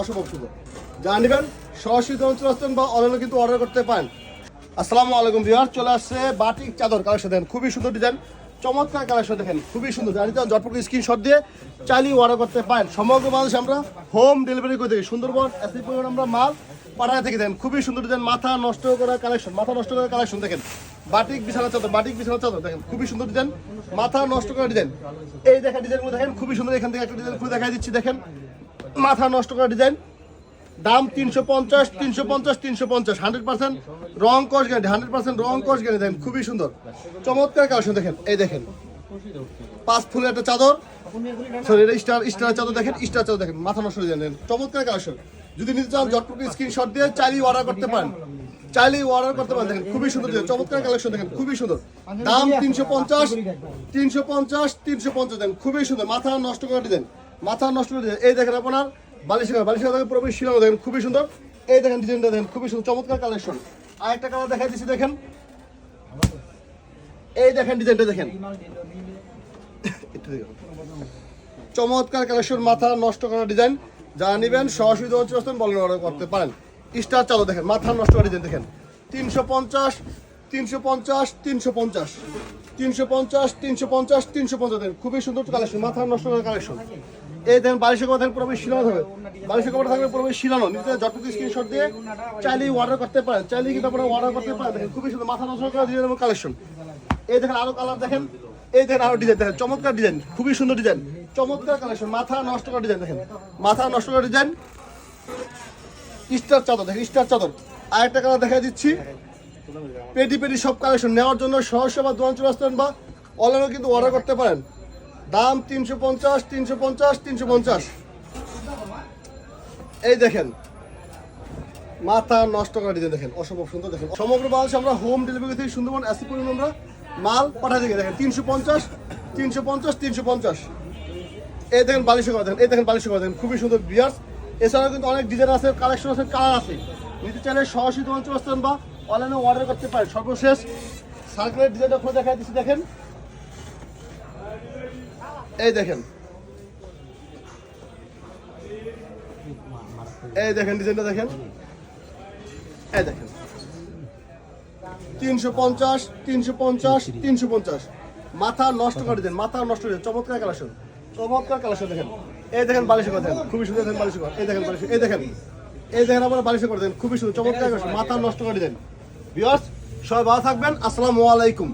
অসম্ভব সুন্দর যা নেবেন সরাসরি চলে আসতেন বা অনলাইনে কিন্তু অর্ডার করতে পারেন। আসসালামু আলাইকুম ভিউয়ার, চলে আসছে বাটিক চাদর কালেকশন। দেখেন খুবই সুন্দর ডিজাইন, চমৎকার কালেকশন। দেখেন খুবই সুন্দর, জানি তো ঝটপট স্ক্রিনশট দিয়ে চাইলেই অর্ডার করতে পারেন। সমগ্র বাংলাদেশে আমরা হোম ডেলিভারি করে থাকি। সুন্দরবন এসি পরিমাণ আমরা মাল পাঠায় থেকে দেন। খুবই সুন্দর ডিজাইন, মাথা নষ্ট করা কালেকশন, মাথা নষ্ট করা কালেকশন। দেখেন বাটিক বিছানা চাদর, বাটিক বিছানা চাদর দেখেন খুবই সুন্দর ডিজাইন, মাথা নষ্ট করা ডিজাইন। এই দেখেন ডিজাইনগুলো দেখেন খুবই সুন্দর। এখান থেকে একটা ডিজাইন খুলে দেখাই দিচ্ছি। দেখেন মাথা নষ্ট করা ডিজাইন, দাম 350 350 350, 100% রং কস গ্যারান্টি, 100% রং কস গ্যারান্টি। দেখেন খুবই সুন্দর চমৎকার কালেকশন। দেখেন এই দেখেন 5 ফুলের একটা চাদর, সরি এটা স্টার চাদর। দেখেন স্টার চাদর, দেখেন মাথা নষ্ট ডিজাইন। দেখেন চমৎকার কালেকশন। যদি নিতে চান ঝটপট স্ক্রিনশট দিয়ে চাইলেই অর্ডার করতে পারেন, চাইলেই অর্ডার করতে পারেন। দেখেন খুবই সুন্দর ডিজাইন, চমৎকার কালেকশন। দেখেন খুবই সুন্দর, দাম 350 350 350। দেখেন খুবই সুন্দর, মাথা নষ্ট করা ডিজাইন, মাথা নষ্ট করা ডিজাইন। এই দেখেন আপনার বালিশের দেখেন পুরোপুরি শিলানো। দেখেন খুবই সুন্দর। এই দেখেন ডিজাইনটা দেখেন খুবই সুন্দর, চমৎকার কালেকশন। আরেকটা কালার দেখাই দিচ্ছি। দেখেন এই দেখেন ডিজাইনটা দেখেন, চমৎকার কালেকশন, মাথা নষ্ট করা ডিজাইন। যারা নেবেন সরাসরি বলেন অর্ডার করতে পারেন। স্টার চাদর দেখেন, মাথা নষ্ট করা ডিজাইন। দেখেন 350 350 350 350 350 350। দেখেন খুবই সুন্দর কালেকশন, মাথা নষ্ট করা কালেকশন। এই দেখেন বালিশের কভার দেখেন পুরোপুরি শিলানো হবে, বালিশের কভার থাকবে পুরোপুরি শিলানো। নিচে যতটুকু স্ক্রিনশট দিয়ে চাইলেই অর্ডার করতে পারেন, চাইলেই কিন্তু আপনারা অর্ডার করতে পারেন। দেখেন খুবই সুন্দর, মাথা নষ্ট করা ডিজাইন এবং কালেকশন। এই দেখেন আরো কালার দেখেন, এই দেখেন আরো ডিজাইন দেখেন, চমৎকার ডিজাইন, খুবই সুন্দর ডিজাইন, চমৎকার কালেকশন। মাথা নষ্ট করা ডিজাইন, দেখেন মাথা নষ্ট করা ডিজাইন। স্টার চাদর দেখেন, স্টার চাদর। আরেকটা কালার দেখা দিচ্ছি, পেটি সব কালেকশন নেওয়ার জন্য সহজে বা দোকান চলে আসতেন বা অনলাইনে কিন্তু অর্ডার করতে পারেন। দাম 350 350 350। এই দেখেন মাথা নষ্ট করা ডিজাইন, দেখেন অসম্ভব সুন্দর। দেখেন সমগ্র বাংলাদেশে আমরা হোম ডেলিভারি থেকে সুন্দরবন এসি পরিমাণ আমরা মাল পাঠাই থেকে। দেখেন 350 350 350। এই দেখেন বালিশের কথা দেখেন, এই দেখেন বালিশের কথা দেখেন খুবই সুন্দর বিয়ার্স। এছাড়াও কিন্তু অনেক ডিজাইন আছে, কালেকশন আছে, কালার আছে। নিতে চাইলে সরাসরি দোকান চলে আসতেন বা অনলাইনে অর্ডার করতে পারেন। সর্বশেষ সার্কেলের ডিজাইনটা খুলে দেখা দিচ্ছি। দেখেন এই দেখেন, এই দেখেন ডিজাইনটা দেখেন, এই দেখেন 350 350 350। মাথা নষ্ট করে দেন, মাথা নষ্ট করে দেন, চমৎকার কালেকশন, চমৎকার কালেকশন। দেখেন এই দেখেন বালিশের কথা দেখেন খুবই সুন্দর। দেখেন বালিশের কথা, এই দেখেন বালিশ, এই দেখেন, এই দেখেন আপনারা বালিশের করে দেন খুবই সুন্দর, চমৎকার কালেকশন, মাথা নষ্ট করে দেন। ভিউয়ার্স সবাই ভালো থাকবেন, আসসালামু আলাইকুম।